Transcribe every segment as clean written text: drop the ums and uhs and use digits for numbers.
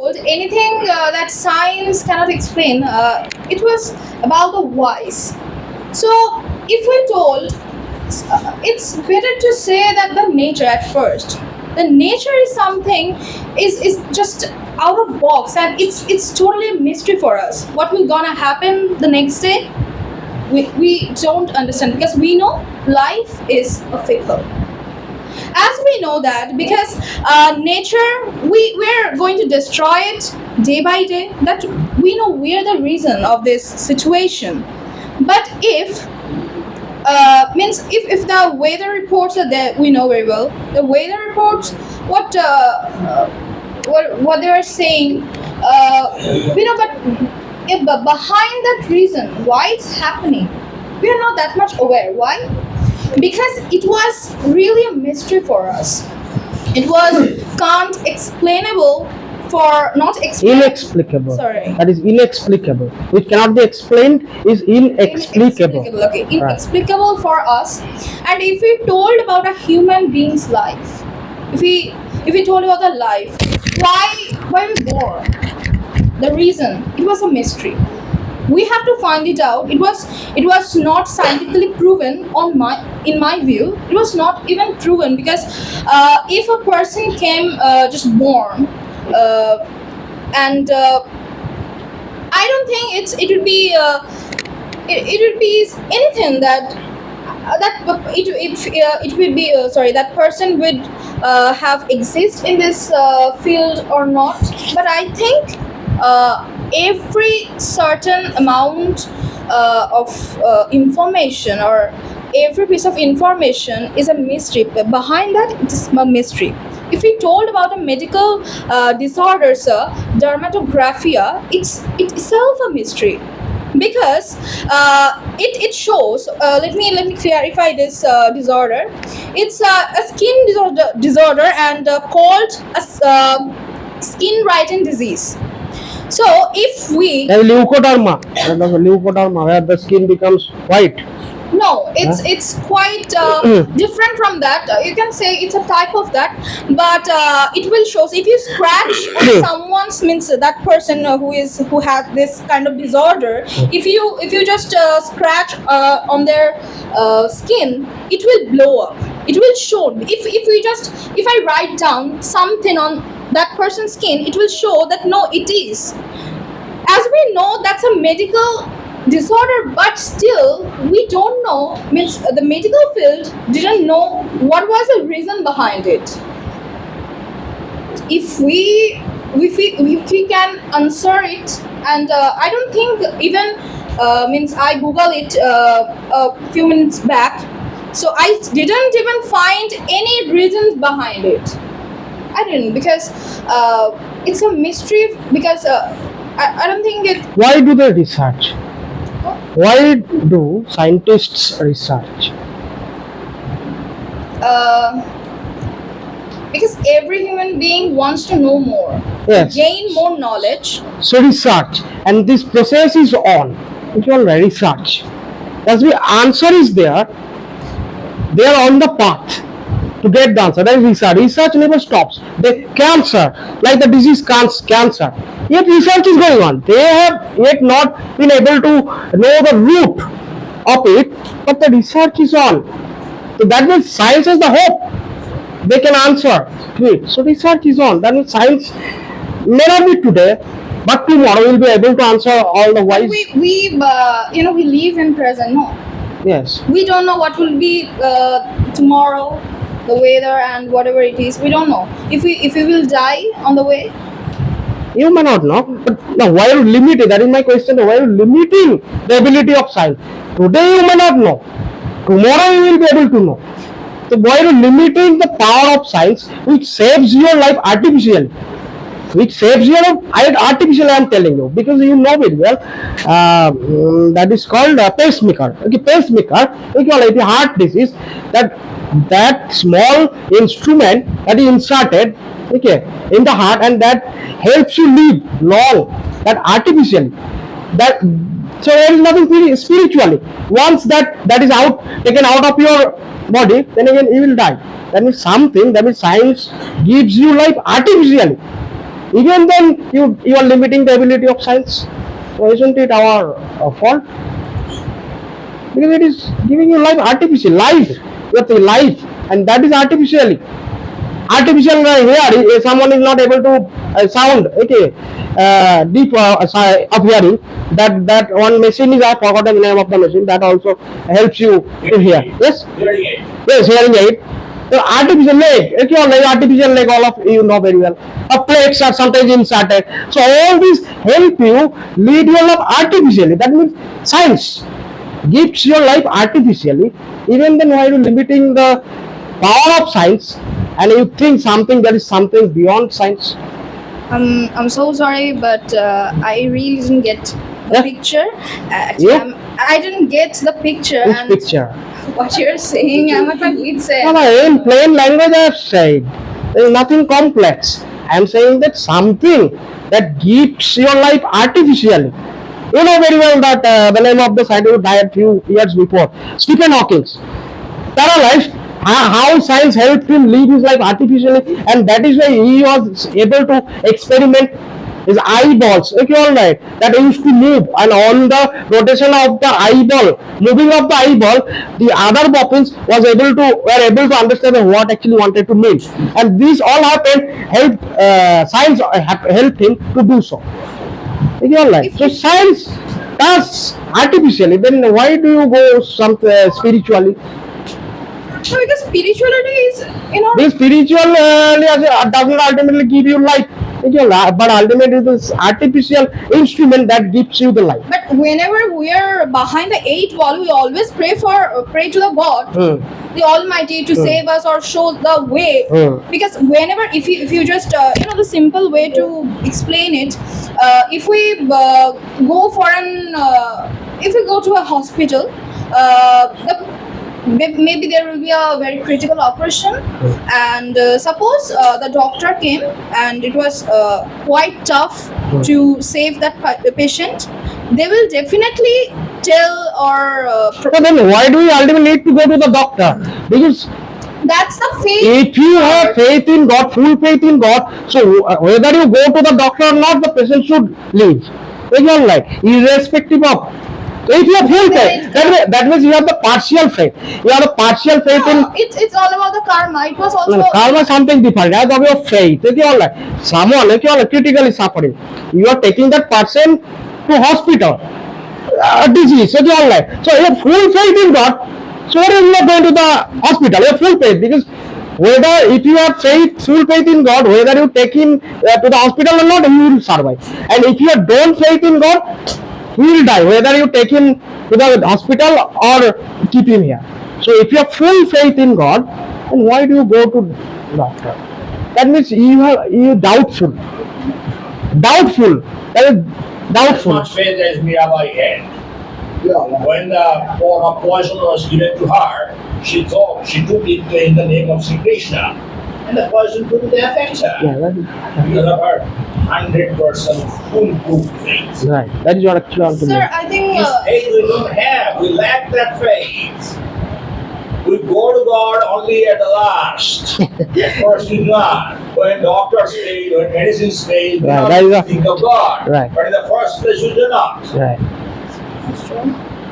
Anything that science cannot explain, it was about the whys. So, if we told, it's better to say that the nature at first. The nature is something is just out of box, and it's totally a mystery for us. What will gonna happen the next day? We don't understand because we know life is a fickle. As we know that because nature we're going to destroy it day by day, that we know we're the reason of this situation. But if means if the weather reports are there, we know very well the weather reports what what they are saying, we know. But if behind that reason why it's happening, we are not that much aware. Why? Because it was really a mystery for us. It was can't explainable for not Inexplicable. Sorry. That is inexplicable. Which cannot be explained is inexplicable. Okay, inexplicable for us. And if we told about a human being's life, if we told about the life, why we born, the reason, it was a mystery. We have to find it out. It was not scientifically proven in my view. It was not even proven because if a person came just born and I don't think it would be it would be anything that it will be that person would have exist in this field or not. But I think every certain amount of information or every piece of information is a mystery. Behind that, it is a mystery. If we told about a medical disorder, sir, dermatographia, it's itself a mystery because it shows. Let me clarify this disorder. It's a skin disorder and called a skin writing disease. So if we Leukoderma. Leukoderma, where the skin becomes white. no, it's quite different from that. You can say it's a type of that, but it will show. So if you scratch on someone's, means that person who has this kind of disorder, if you just scratch on their skin, it will blow up. It will show. If I write down something on that person's skin, it will show that no, it is. As we know, that's a medical disorder, but still we don't know, means the medical field didn't know what was the reason behind it. If we can answer it, and I don't think even means I google it a few minutes back, so I didn't even find any reasons behind it. I didn't, because it's a mystery, because I don't think it. Why do they research? Why do scientists research? Because every human being wants to know more, Yes. gain more knowledge. So research, and this process is on. It's all research. As the answer is there, they are on the path to get the answer. That is research. Research never stops. The cancer, like the disease cancer, yet research is going on. They have yet not been able to know the root of it, but the research is on. So that means science has the hope. They can answer to it. So research is on. That means science may not be today, but tomorrow we'll be able to answer all the whys. We live in present. No, Yes. we don't know what will be tomorrow, the weather and whatever it is. We don't know if we will die on the way. You may not know, but now why are you limiting? That is my question. Why are you limiting the ability of science? Today you may not know. Tomorrow you will be able to know. So why are you limiting the power of science, which saves your life artificially? Which saves your life artificially, I am telling you, because you know it well. That is called a pacemaker. Okay, pacemaker. We call it a heart disease. That small instrument that is inserted, okay, in the heart, and that helps you live long. That artificially. That so there is nothing spiritually. Once that is taken out of your body, then again you will die. That means something. That means science gives you life artificially. Even then, you are limiting the ability of science. So isn't it our fault? Because it is giving you life artificial life. You have to life, and that is artificially. Artificial here, if someone is not able to sound, okay, deep of hearing, that one machine is, I forgot the name of the machine, that also helps you to hear. Yes, Hearing aid. yes, hearing aid. So artificial leg, okay, artificial leg, all of you know very well. Plates are sometimes inserted. So all these help you lead your life artificially. That means science gives your life artificially. Even then, why are you limiting the power of science, and you think something that is something beyond science? I'm so sorry, but I really didn't get the Yeah. picture. Actually, Yeah. I didn't get the picture. Which and picture? What you're saying, I'm not it's No, no, in plain language I have said. There is nothing complex. I am saying that something that gives your life artificially. You know very well that the name of the scientist who died few years before, Stephen Hawking, paralyzed. How science helped him live his life artificially, and that is why he was able to experiment his eyeballs. Okay, all right, that used to move, and on the rotation of the eyeball, moving of the eyeball, the other boffins were able to understand what actually wanted to mean, and this all happened helped science helped him to do so. Okay, all right. So science does artificially. Then why do you go some spiritually? No, because spirituality is, This spiritual does not ultimately give you life. Okay, but ultimately it is artificial instrument that gives you the life. But whenever we are behind the eight wall, we always pray to the God, the Almighty, to save us or show the way. Because whenever, if you just the simple way to explain it, if we go for an if we go to a hospital, maybe there will be a very critical operation, and suppose the doctor came and it was quite tough to save that patient, they will definitely tell or So then why do you ultimately need to go to the doctor? Because that's the faith. if you have faith in God, full faith in God, so whether you go to the doctor or not, the patient should live. Again, like irrespective of. So if you have full faith, that means you have the partial faith. You have the partial faith in. It's all about the karma. It was also Karma is something different. As of your faith, if you are like someone, if you are critically suffering, you are taking that person to hospital, disease. If you are like, so you have full faith in God. So why are you not going to the hospital? You have full faith, because whether if you have faith, full faith in God, whether you take him to the hospital or not, he will survive. And if you don't faith in God, he will die, whether you take him to the hospital or keep him here. So if you have full faith in God, then why do you go to doctor? That means you doubtful. Doubtful. That is As doubtful. much faith as Mirabai had. When the poison was given to her, she thought she took it in the name of Sri Krishna, and the poison couldn't affect her Yeah, that is because of her 100% foolproof faith. right. That is your actual Sir, argument. I think This faith we don't have. We lack that faith. We go to God only at the last. At first we do not. When doctors fail, when medicines fail, we Right, not that is a- think of God. Right. But in the first place we do not. Right.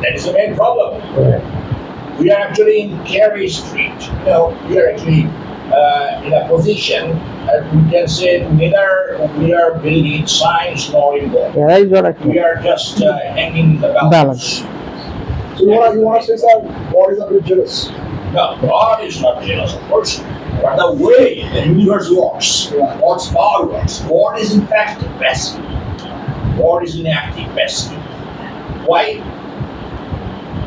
That is the main problem. Right. We are actually in Carey Street. We are actually in a position that we can say neither we are building science nor in God. Yeah, that is your actual We are just hanging in the balance. So you want to say that God is a bit jealous? No, God is not jealous of person, but the way the universe works, God's power works. God is in fact passive. God is inactive, passive. Why?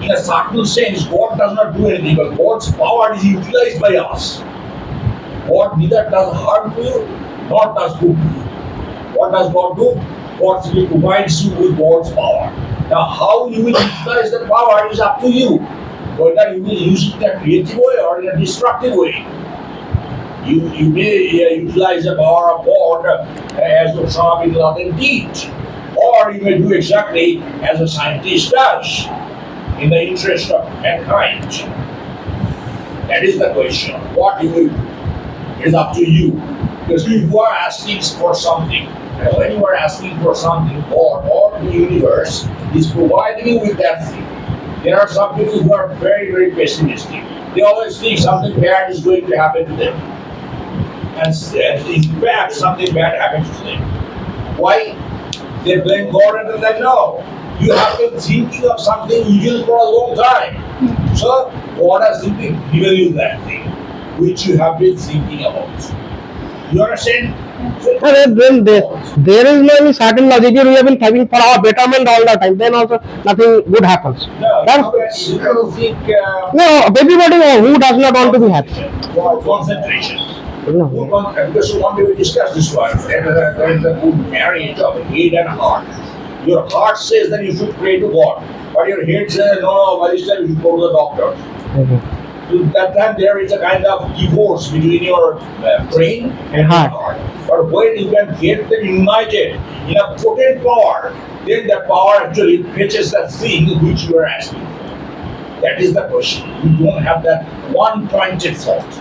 In a certain sense, God does not do anything, but God's power is utilized by us. God neither does harm to you, nor does good to you. What does God do? God simply provides you with God's power. Now, how you will utilize that power is up to you. Whether you will use it in a creative way or in a destructive way. You may utilize the power of God as Osama bin Laden did. Or you may do exactly as a scientist does, in the interest of mankind. That is the question. What you will do is up to you. Because you are asking for something. And when you are asking for something, God or the universe is providing you with that thing. There are some people who are very, very pessimistic. They always think something bad is going to happen to them. And in fact, something bad happens to them. Why? They blame God and they're like, no, you have been thinking of something evil for a long time. So God has simply given you that thing which you have been thinking about. You understand? So, And then there is no any certain logic. We have been having for our betterment all the time. Then also nothing good happens. no, That's, you can think no, everybody who does not want to be happy. concentration. No. Because one day we discussed this one. There is a good marriage of head and heart. Your heart says that you should pray to God, but your head says, no, why is that you should go to the doctor. So that time there is a kind of divorce between your brain and Heart. your heart. But when you can get them united in a potent power, then the power actually fetches that thing which you are asking for. That is the question. You don't have that one pointed thought.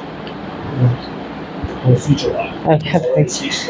For future life. Okay, So thanks. it's